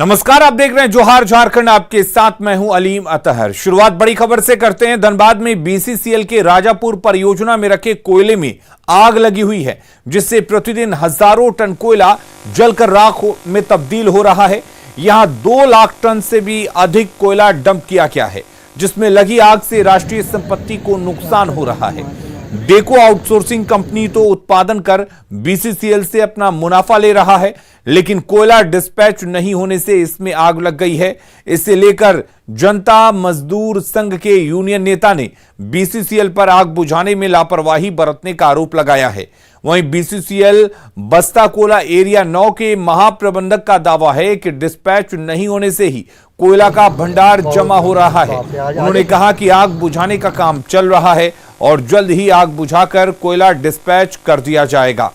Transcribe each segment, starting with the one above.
नमस्कार, आप देख रहे हैं जोहार झारखंड। आपके साथ मैं हूं अलीम अतहर। शुरुआत बड़ी खबर से करते हैं। धनबाद में बीसीसीएल के राजापुर परियोजना में रखे कोयले में आग लगी हुई है, जिससे प्रतिदिन हजारों टन कोयला जलकर राख में तब्दील हो रहा है। यहां 2 लाख टन से भी अधिक कोयला डंप किया गया है, जिसमें लगी आग से राष्ट्रीय संपत्ति को नुकसान हो रहा है। डेको आउटसोर्सिंग कंपनी तो उत्पादन कर बीसीसीएल से अपना मुनाफा ले रहा है, लेकिन कोयला डिस्पैच नहीं होने से इसमें आग लग गई है। इसे लेकर जनता मजदूर संघ के यूनियन नेता ने बीसीसीएल पर आग बुझाने में लापरवाही बरतने का आरोप लगाया है। वहीं बीसीसीएल बस्ता कोला एरिया 9 के महाप्रबंधक का दावा है कि डिस्पैच नहीं होने से ही कोयला का भंडार जमा हो रहा है। उन्होंने कहा कि आग बुझाने का काम चल रहा है और जल्द ही आग बुझाकर कोयला डिस्पैच कर दिया जाएगा।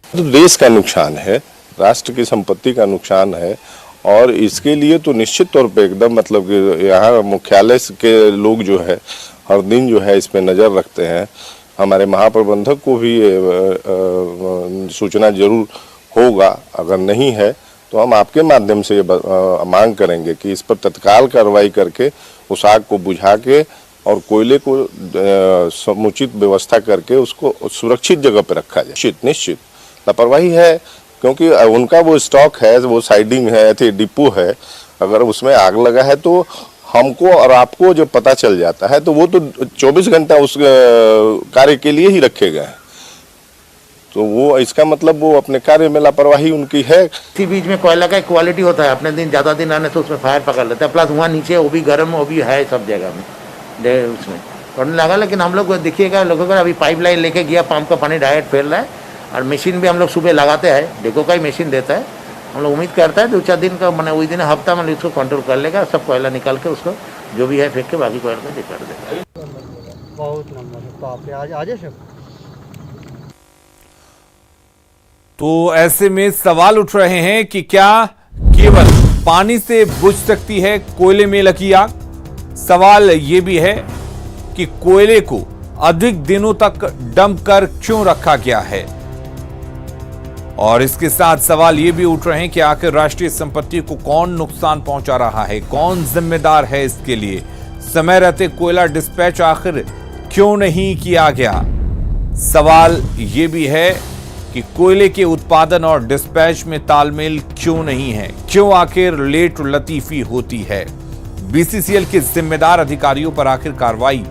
तो देश का नुकसान है, राष्ट्र की संपत्ति का नुकसान है, और इसके लिए तो निश्चित तौर पे एकदम मतलब कि यहाँ मुख्यालय के लोग जो है हर दिन जो है इस पे नज़र रखते हैं। हमारे महाप्रबंधक को भी सूचना जरूर होगा, अगर नहीं है तो हम आपके माध्यम से मांग करेंगे कि इस पर तत्काल कार्रवाई करके उस आग को बुझा के और कोयले को समुचित व्यवस्था करके उसको सुरक्षित जगह पर रखा जाए। निश्चित लापरवाही है, क्योंकि उनका वो स्टॉक है, वो साइडिंग है, डिपो है। अगर उसमें आग लगा है तो हमको और आपको जो पता चल जाता है तो वो तो 24 घंटा उस कार्य के लिए ही रखे गए हैं। तो वो इसका मतलब वो अपने कार्य में लापरवाही उनकी है। इसी बीच में कोयला का क्वालिटी होता है, अपने दिन ज़्यादा दिन आने तो उसमें फायर पकड़ लेता है। प्लस वहाँ नीचे वो भी गर्म, वो भी है सब जगह में उसमें पड़ने लगा। लेकिन हम लोग देखिएगा, लोगों का अभी पाइपलाइन लेके गया, पंप का पानी डायरेक्ट फैल रहा है। और मशीन भी हम लोग सुबह लगाते हैं, डेको का ही मशीन देता है। हम लोग उम्मीद करता है 2-4 दिन का मैंने वही दिन हफ्ता में इसको कंट्रोल कर लेगा, सब कोयला निकाल के उसको जो भी है फेंक के बाकी कोयला को निकाल देगा। बहुत नंबर आज सब। तो ऐसे में सवाल उठ रहे हैं कि क्या केवल पानी से बुझ सकती है कोयले में लगी आग? सवाल यह भी है कि कोयले को अधिक दिनों तक डंप कर क्यों रखा गया है, और इसके साथ सवाल ये भी उठ रहे हैं कि आखिर राष्ट्रीय संपत्ति को कौन नुकसान पहुंचा रहा है, कौन जिम्मेदार है इसके लिए? समय रहते कोयला डिस्पैच आखिर क्यों नहीं किया गया? सवाल ये भी है कि कोयले के उत्पादन और डिस्पैच में तालमेल क्यों नहीं है? क्यों आखिर लेट लतीफी होती है? बीसीसीएल के जिम्मेदार अधिकारियों पर आखिर कार्रवाई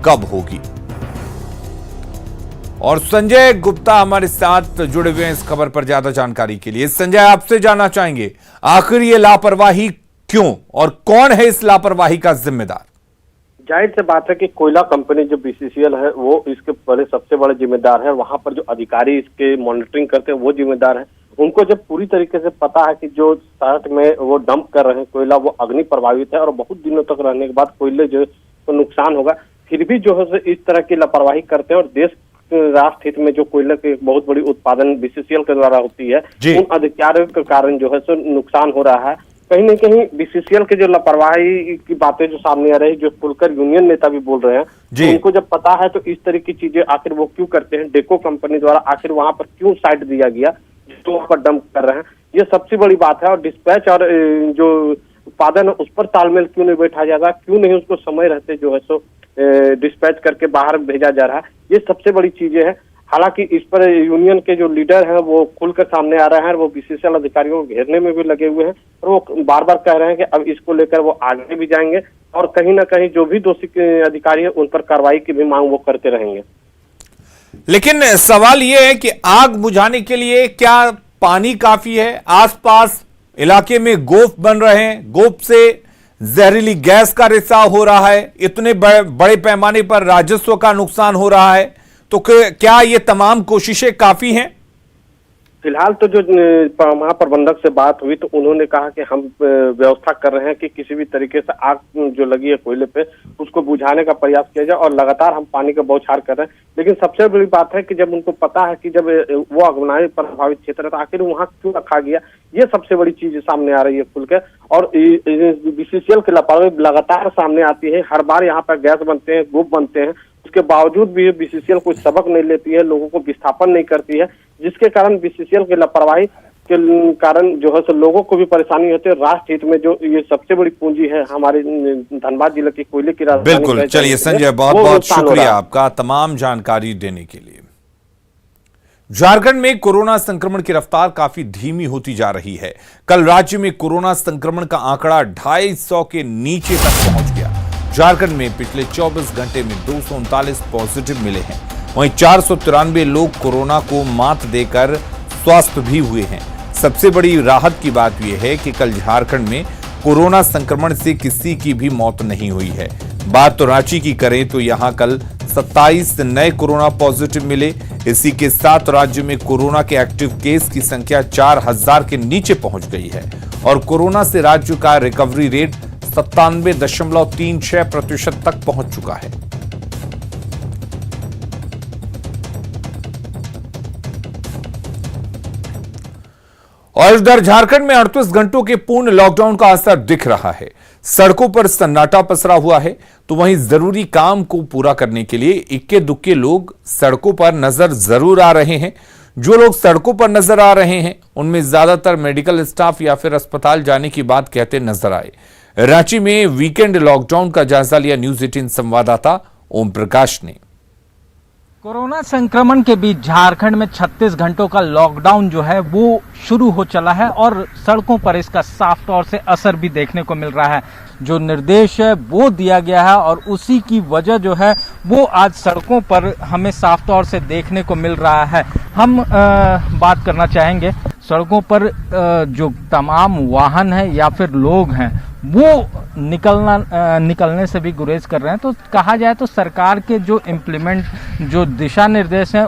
कब होगी? और संजय गुप्ता हमारे साथ जुड़े हुए हैं इस खबर पर ज्यादा जानकारी के लिए। संजय, आपसे जानना चाहेंगे आखिर ये लापरवाही क्यों और कौन है इस लापरवाही का जिम्मेदार? जाहिर से बात है कि कोयला कंपनी जो बीसीसीएल है वो इसके बड़े सबसे बड़े जिम्मेदार है। वहां पर जो अधिकारी इसके मॉनिटरिंग करते हैं वो जिम्मेदार है। उनको जब पूरी तरीके से पता है कि जो साइट में वो डंप कर रहे हैं कोयला वो अग्नि प्रभावित है और बहुत दिनों तक रहने के बाद कोयले जो तो नुकसान होगा, फिर भी जो है इस तरह की लापरवाही करते हैं। और देश राष्ट्र हित में जो कोयले की बहुत बड़ी उत्पादन बीसीसीएल के द्वारा होती है, उन अधिकारियों के कारण जो है सो नुकसान हो रहा है। कहीं न कहीं बीसीसीएल के जो लापरवाही की बातें जो सामने आ रही है, जो खुलकर यूनियन नेता भी बोल रहे हैं, तो उनको जब पता है तो इस तरह की चीजें आखिर वो क्यों करते हैं? डेको कंपनी द्वारा आखिर वहां पर क्यों साइट दिया गया जो वहां पर डंप कर रहे हैं, ये सबसे बड़ी बात है। और डिस्पैच और जो उत्पादन है उस पर तालमेल क्यों नहीं बैठा जाएगा, क्यों नहीं उसको समय रहते जो है सो डिस्पैच करके बाहर भेजा जा रहा है, ये सबसे बड़ी चीजें हैं। हालांकि इस पर यूनियन के जो लीडर हैं वो खुलकर सामने आ रहे हैं, वो बीसीसीएल अधिकारियों को घेरने में भी लगे हुए हैं और वो बार बार कह रहे हैं कि अब इसको लेकर वो आगे भी जाएंगे और कहीं ना कहीं जो भी दोषी अधिकारी है उन पर कार्रवाई की भी मांग वो करते रहेंगे। लेकिन सवाल ये है कि आग बुझाने के लिए क्या पानी काफी है? आसपास इलाके में गोफ बन रहे हैं, गोफ से जहरीली गैस का रिसाव हो रहा है, इतने बड़े पैमाने पर राजस्व का नुकसान हो रहा है, तो क्या ये तमाम कोशिशें काफी हैं? फिलहाल तो जो महाप्रबंधक से बात हुई तो उन्होंने कहा कि हम व्यवस्था कर रहे हैं कि किसी भी तरीके से आग जो लगी है कोयले पे उसको बुझाने का प्रयास किया जाए और लगातार हम पानी का बौछार कर रहे हैं। लेकिन सबसे बड़ी बात है कि जब उनको पता है कि जब वो अग्नि प्रभावित क्षेत्र है तो आखिर वहाँ क्यों रखा गया, ये सबसे बड़ी चीज सामने आ रही है खुल के। और बीसीसीएल की लापरवाही लगातार सामने आती है। हर बार यहाँ पर गैस बनते हैं, गोप बनते हैं, उसके बावजूद भी बीसीसीएल कोई सबक नहीं लेती है, लोगों को विस्थापन नहीं करती है, जिसके कारण बीसीसीएल की लापरवाही जिसके कारण जो है सो लोगों को भी परेशानी होती है। राष्ट्र हित में जो ये सबसे बड़ी पूंजी है हमारे धनबाद जिले की कोयले की राजधानी। बिल्कुल, चलिए संजय, बहुत बहुत शुक्रिया आपका तमाम जानकारी देने के लिए। झारखंड में कोरोना संक्रमण की रफ्तार काफी धीमी होती जा रही है। कल राज्य में कोरोना संक्रमण का आंकड़ा 250 के नीचे तक पहुंच गया। झारखंड में पिछले 24 घंटे में 239 पॉजिटिव मिले हैं। वहीं 493 लोग कोरोना को मात देकर स्वस्थ भी हुए हैं। सबसे बड़ी राहत की बात यह है कि कल झारखंड में कोरोना संक्रमण से किसी की भी मौत नहीं हुई है। बात तो रांची की करें तो यहां कल 27 नए कोरोना पॉजिटिव मिले। इसी के साथ राज्य में कोरोना के एक्टिव केस की संख्या 4000 के नीचे पहुंच गई है और कोरोना से राज्य का रिकवरी रेट 97.36% तक पहुंच चुका है। और इधर झारखंड में 38 घंटों के पूर्ण लॉकडाउन का असर दिख रहा है। सड़कों पर सन्नाटा पसरा हुआ है, तो वहीं जरूरी काम को पूरा करने के लिए इक्के दुक्के लोग सड़कों पर नजर जरूर आ रहे हैं। जो लोग सड़कों पर नजर आ रहे हैं उनमें ज्यादातर मेडिकल स्टाफ या फिर अस्पताल जाने की बात कहते नजर आए। रांची में वीकेंड लॉकडाउन का जायजा लिया न्यूज 18 संवाददाता ओम प्रकाश ने। कोरोना संक्रमण के बीच झारखंड में 36 घंटों का लॉकडाउन जो है वो शुरू हो चला है और सड़कों पर इसका साफ तौर से असर भी देखने को मिल रहा है। जो निर्देश है वो दिया गया है और उसी की वजह जो है वो आज सड़कों पर हमें साफ तौर से देखने को मिल रहा है। हम बात करना चाहेंगे सड़कों पर जो तमाम वाहन है या फिर लोग हैं वो निकलने से भी गुरेज कर रहे हैं। तो कहा जाए तो सरकार के जो जो दिशा निर्देश हैं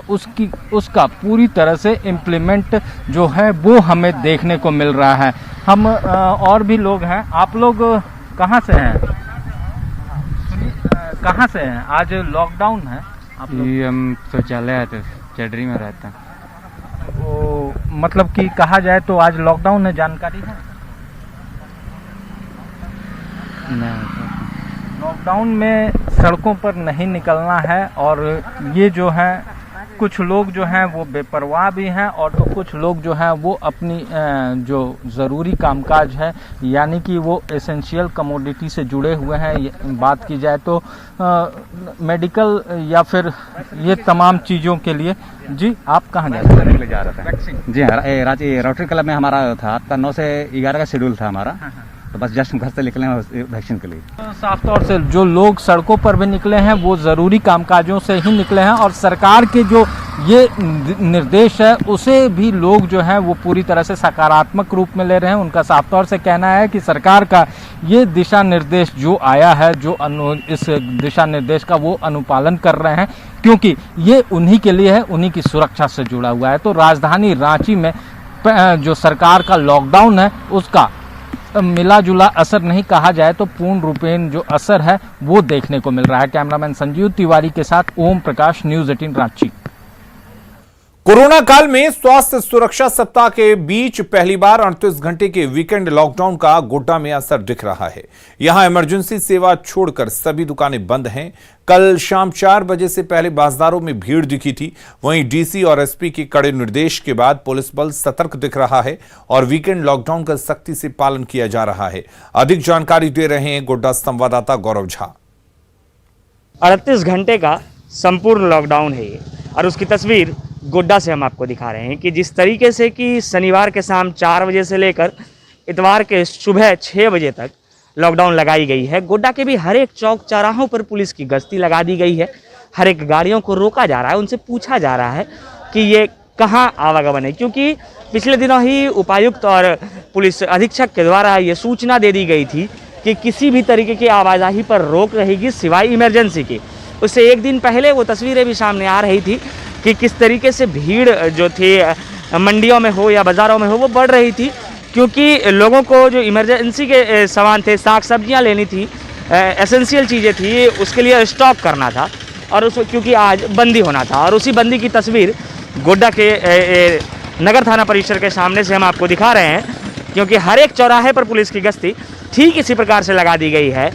उसका पूरी तरह से इम्प्लीमेंट जो है वो हमें देखने को मिल रहा है। हम और भी लोग हैं। आप लोग कहाँ से हैं? कहाँ से हैं? आज लॉकडाउन है। आप लोग? हम शौचालय आते चडरी में रहते हैं। वो मतलब कि कहा जाए तो आज लॉकडाउन है, जानकारी है? लॉकडाउन में सड़कों पर नहीं निकलना है और ये जो है कुछ लोग जो हैं वो बेपरवाह भी हैं और तो कुछ लोग जो हैं वो अपनी जो ज़रूरी कामकाज है यानी कि वो एसेंशियल कमोडिटी से जुड़े हुए हैं। बात की जाए तो मेडिकल या फिर ये तमाम चीज़ों के लिए। जी आप कहाँ जा रहे थे? जी हाँ, रांची रोटरी क्लब में हमारा था। 9 से 11 का शेड्यूल था हमारा। तो बस जस्ट घर से निकले हैं वैक्सीन के लिए। साफ तौर से जो लोग सड़कों पर भी निकले हैं वो ज़रूरी कामकाजों से ही निकले हैं और सरकार के जो ये निर्देश है उसे भी लोग जो हैं वो पूरी तरह से सकारात्मक रूप में ले रहे हैं। उनका साफ तौर से कहना है कि सरकार का ये दिशा निर्देश जो आया है इस दिशा निर्देश का वो अनुपालन कर रहे हैं क्योंकि ये उन्हीं के लिए है, उन्हीं की सुरक्षा से जुड़ा हुआ है। तो राजधानी रांची में जो सरकार का लॉकडाउन है उसका मिला जुला असर नहीं कहा जाए तो पूर्ण रूपेण जो असर है वो देखने को मिल रहा है। कैमरामैन संजीव तिवारी के साथ ओम प्रकाश, न्यूज 18 रांची। कोरोना काल में स्वास्थ्य सुरक्षा सप्ताह के बीच पहली बार 38 घंटे के वीकेंड लॉकडाउन का गोड्डा में असर दिख रहा है। यहां इमरजेंसी सेवा छोड़कर सभी दुकानें बंद हैं। कल शाम 4 बजे से पहले बाजारों में भीड़ दिखी थी। वहीं डीसी और एसपी के कड़े निर्देश के बाद पुलिस बल सतर्क दिख रहा है और वीकेंड लॉकडाउन का सख्ती से पालन किया जा रहा है। अधिक जानकारी दे रहे हैं गोड्डा संवाददाता गौरव झा। 38 घंटे का संपूर्ण लॉकडाउन है ये और उसकी तस्वीर गोड्डा से हम आपको दिखा रहे हैं कि जिस तरीके से कि शनिवार के शाम 4 बजे से लेकर इतवार के सुबह 6 बजे तक लॉकडाउन लगाई गई है। गोड्डा के भी हर एक चौक चौराहों पर पुलिस की गश्ती लगा दी गई है। हर एक गाड़ियों को रोका जा रहा है, उनसे पूछा जा रहा है कि ये कहाँ आवागमन है, क्योंकि पिछले दिनों ही उपायुक्त और पुलिस अधीक्षक के द्वारा ये सूचना दे दी गई थी कि किसी भी तरीके की आवाजाही पर रोक रहेगी सिवाय इमरजेंसी की। उससे एक दिन पहले वो तस्वीरें भी सामने आ रही थी कि किस तरीके से भीड़ जो थी मंडियों में हो या बाज़ारों में हो वो बढ़ रही थी, क्योंकि लोगों को जो इमरजेंसी के सामान थे, साग सब्जियां लेनी थी, एसेंशियल चीज़ें थी, उसके लिए स्टॉक करना था और उस क्योंकि आज बंदी होना था। और उसी बंदी की तस्वीर गोड्डा के नगर थाना परिसर के सामने से हम आपको दिखा रहे हैं, क्योंकि हर एक चौराहे पर पुलिस की गश्ती ठीक इसी प्रकार से लगा दी गई है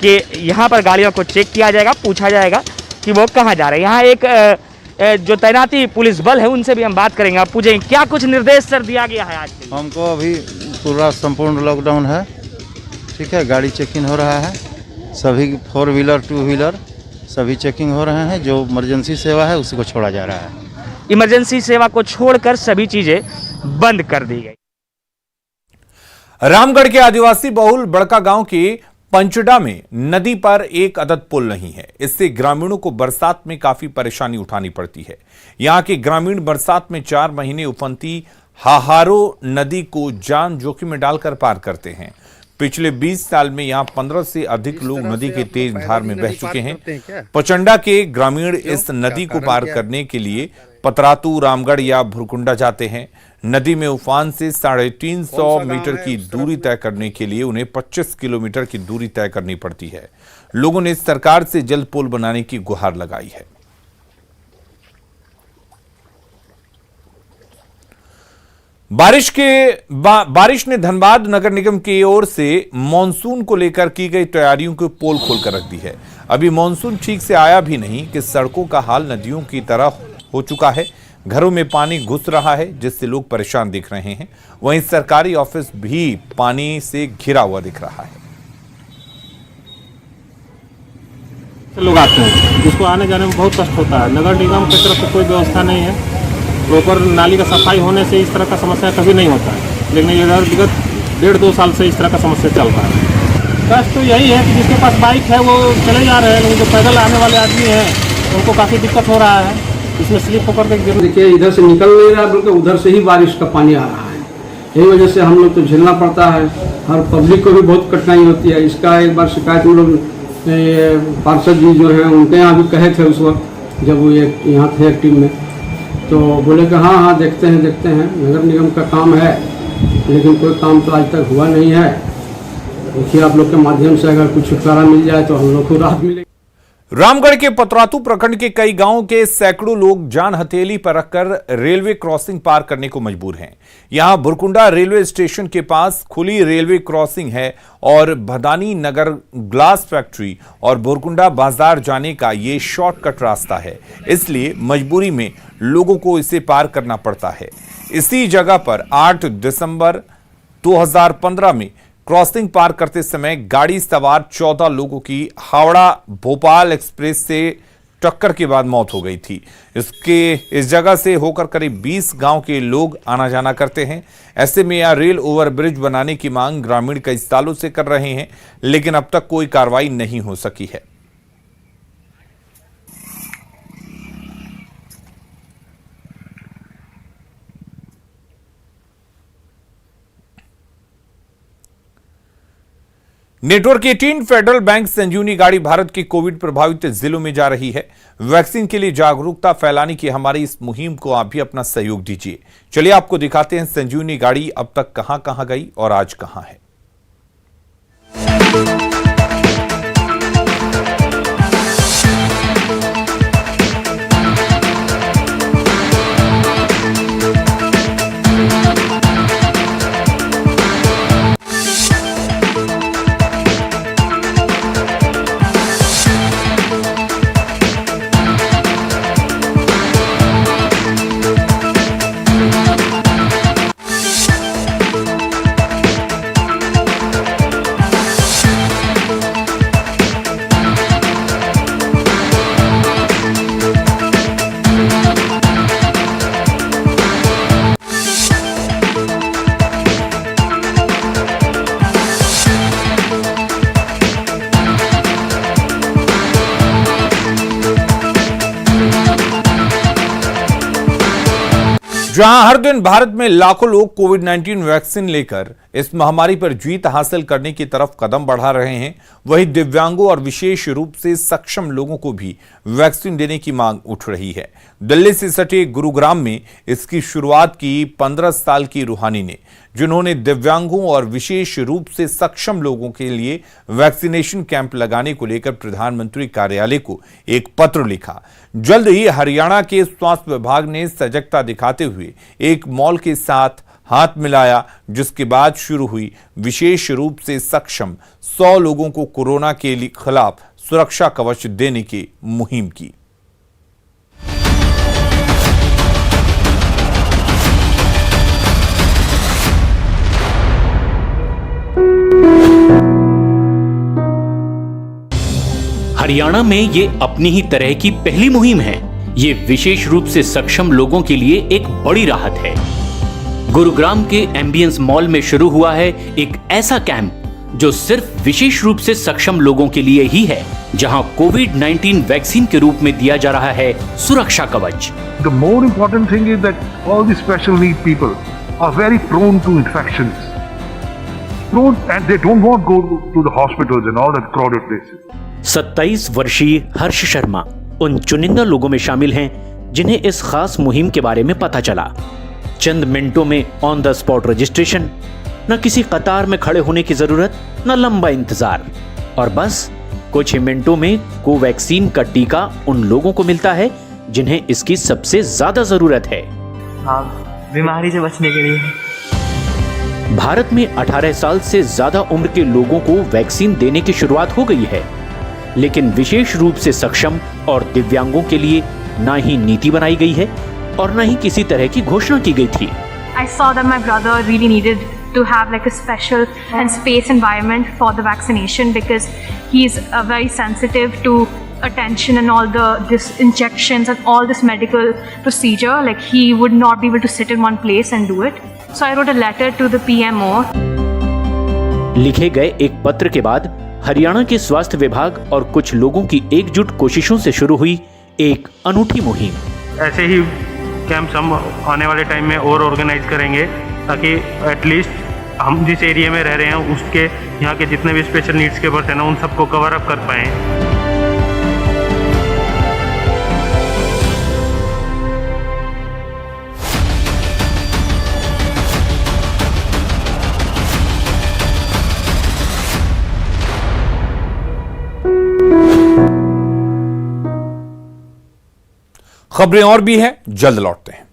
कि यहाँ पर गाड़ियों को चेक किया जाएगा, पूछा जाएगा कि वो कहाँ जा रहे हैं। यहाँ एक जो तैनाती पुलिस बल है उनसे भी हम बात करेंगे। आप पूछेंगे क्या कुछ निर्देश सर दिया गया है आज के लिए? हमको अभी पूरा संपूर्ण लॉकडाउन है, ठीक है। गाड़ी चेकिंग हो रहा है, सभी 4 व्हीलर 2 व्हीलर सभी चेकिंग हो रहे हैं। जो इमरजेंसी सेवा है उसी को छोड़ा जा रहा है। इमरजेंसी सेवा को छोड़कर सभी चीजें बंद कर दी गई। रामगढ़ के आदिवासी बहुल बड़का गांव के पंचडा में नदी पर एक अदद पुल नहीं है। इससे ग्रामीणों को बरसात में काफी परेशानी उठानी पड़ती है। यहां के ग्रामीण बरसात में 4 महीने उफनती हाहारो नदी को जान जोखिम में डालकर पार करते हैं। पिछले 20 साल में यहां 15 से अधिक लोग नदी के तेज धार में बह चुके हैं। पचंडा के ग्रामीण इस नदी को पार करने के लिए पतरातू, रामगढ़ या भुरकुंडा जाते हैं। नदी में उफान से 350 मीटर की दूरी तय करने के लिए उन्हें 25 किलोमीटर की दूरी तय करनी पड़ती है। लोगों ने सरकार से जल्द पुल बनाने की गुहार लगाई है। बारिश ने धनबाद नगर निगम की ओर से मानसून को लेकर की गई तैयारियों को पोल खोलकर रख दी है। अभी मानसून ठीक से आया भी नहीं कि सड़कों का हाल नदियों की तरह हो चुका है। घरों में पानी घुस रहा है, जिससे लोग परेशान दिख रहे हैं। वहीं सरकारी ऑफिस भी पानी से घिरा हुआ दिख रहा है। लोग आते हैं, जिसको आने जाने में बहुत कष्ट होता है। नगर निगम की तरफ से कोई व्यवस्था नहीं है। प्रॉपर नाली का सफाई होने से इस तरह का समस्या कभी नहीं होता है, लेकिन ये विगत 1.5-2 साल से इस तरह का समस्या चल रहा है। कष्ट तो यही है कि जिसके पास बाइक है वो चले जा रहे हैं, लेकिन जो पैदल आने वाले आदमी हैं उनको काफ़ी दिक्कत हो रहा है। इसमें स्लिप होकर के देखिए इधर से निकल नहीं रहा, बल्कि उधर से ही बारिश का पानी आ रहा है। यही वजह से हम लोग तो झेलना पड़ता है और पब्लिक को भी बहुत कठिनाई होती है। इसका एक बार शिकायत हम लोग पार्षद जी जो हैं उनके यहाँ भी कहे थे उस वक्त जब वो यहाँ थे टीम में, तो बोले कि हाँ देखते हैं नगर निगम का काम है, लेकिन कोई काम तो आज तक हुआ नहीं है। देखिए आप लोग के माध्यम से अगर कुछ छुटकारा मिल जाए तो हम लोग को राहत मिलेगी। रामगढ़ के पतरातू प्रखंड के कई गांवों के सैकड़ों लोग जान हथेली पर रखकर रेलवे क्रॉसिंग पार करने को मजबूर हैं। यहां भुरकुंडा रेलवे स्टेशन के पास खुली रेलवे क्रॉसिंग है और भदानी नगर ग्लास फैक्ट्री और भुरकुंडा बाजार जाने का ये शॉर्टकट रास्ता है, इसलिए मजबूरी में लोगों को इसे पार करना पड़ता है। इसी जगह पर 8 दिसंबर 2015 में क्रॉसिंग पार करते समय गाड़ी सवार 14 लोगों की हावड़ा भोपाल एक्सप्रेस से टक्कर के बाद मौत हो गई थी। इस जगह से होकर करीब 20 गांव के लोग आना जाना करते हैं। ऐसे में यहां रेल ओवरब्रिज बनाने की मांग ग्रामीण कई सालों से कर रहे हैं, लेकिन अब तक कोई कार्रवाई नहीं हो सकी है। नेटवर्क 18 फेडरल बैंक संजीवनी गाड़ी भारत के कोविड प्रभावित जिलों में जा रही है। वैक्सीन के लिए जागरूकता फैलाने की हमारी इस मुहिम को आप भी अपना सहयोग दीजिए। चलिए आपको दिखाते हैं संजीवनी गाड़ी अब तक कहां कहां गई और आज कहां है। जहां हर दिन भारत में लाखों लोग कोविड-19 वैक्सीन लेकर इस महामारी पर जीत हासिल करने की तरफ कदम बढ़ा रहे हैं, वहीं दिव्यांगों और विशेष रूप से सक्षम लोगों को भी वैक्सीन देने की मांग उठ रही है। दिल्ली से सटे गुरुग्राम में इसकी शुरुआत की 15 साल की रूहानी ने, जिन्होंने दिव्यांगों और विशेष रूप से सक्षम लोगों के लिए वैक्सीनेशन कैंप लगाने को लेकर प्रधानमंत्री कार्यालय को एक पत्र लिखा। जल्द ही हरियाणा के स्वास्थ्य विभाग ने सजगता दिखाते हुए एक मॉल के साथ हाथ मिलाया, जिसके बाद शुरू हुई विशेष रूप से सक्षम 100 लोगों को कोरोना के खिलाफ सुरक्षा कवच देने की मुहिम की। हरियाणा में ये अपनी ही तरह की पहली मुहिम है। ये विशेष रूप से सक्षम लोगों के लिए एक बड़ी राहत है। गुरुग्राम के एम्बियंस मॉल में शुरू हुआ है एक ऐसा कैंप जो सिर्फ विशेष रूप से सक्षम लोगों के लिए ही है, जहां कोविड-19 वैक्सीन के रूप में दिया जा रहा है सुरक्षा कवच। The more important thing is that all the special need people are very prone to infections. Prone, and they don't want to go to the hospitals and all that crowded places. 27 वर्षीय हर्ष शर्मा उन चुनिंदा लोगों में शामिल हैं जिन्हें इस खास मुहिम के बारे में पता चला। चंद मिनटों में ऑन द स्पॉट रजिस्ट्रेशन, न किसी कतार में खड़े होने की जरूरत, न लंबा इंतजार, और बस कुछ ही मिनटों में कोवैक्सीन का टीका उन लोगों को मिलता है जिन्हें इसकी सबसे ज्यादा जरूरत है। बीमारी से बचने के लिए भारत में 18 साल से ज्यादा उम्र के लोगों को वैक्सीन देने की शुरुआत हो गई है, लेकिन विशेष रूप से सक्षम और दिव्यांगों के लिए ना ही नीति बनाई गई है और ना ही किसी तरह की घोषणा की गई थी। I saw that my brother really needed to have like a special and space environment for the vaccination because he is very sensitive to attention and all this injections and all this medical procedure. Like he would not be able to sit in one place and do it. So I wrote a letter to the PMO. लिखे गए एक पत्र के बाद हरियाणा के स्वास्थ्य विभाग और कुछ लोगों की एकजुट कोशिशों से शुरू हुई एक अनूठी मुहिम। ऐसे ही कैंप्स हम आने वाले टाइम में और ऑर्गेनाइज करेंगे ताकि एटलीस्ट हम जिस एरिया में रह रहे हैं उसके यहाँ के जितने भी स्पेशल नीड्स के पर्सन हैं उन सबको कवर अप कर पाएँ। खबरें और भी हैं, जल्द लौटते हैं।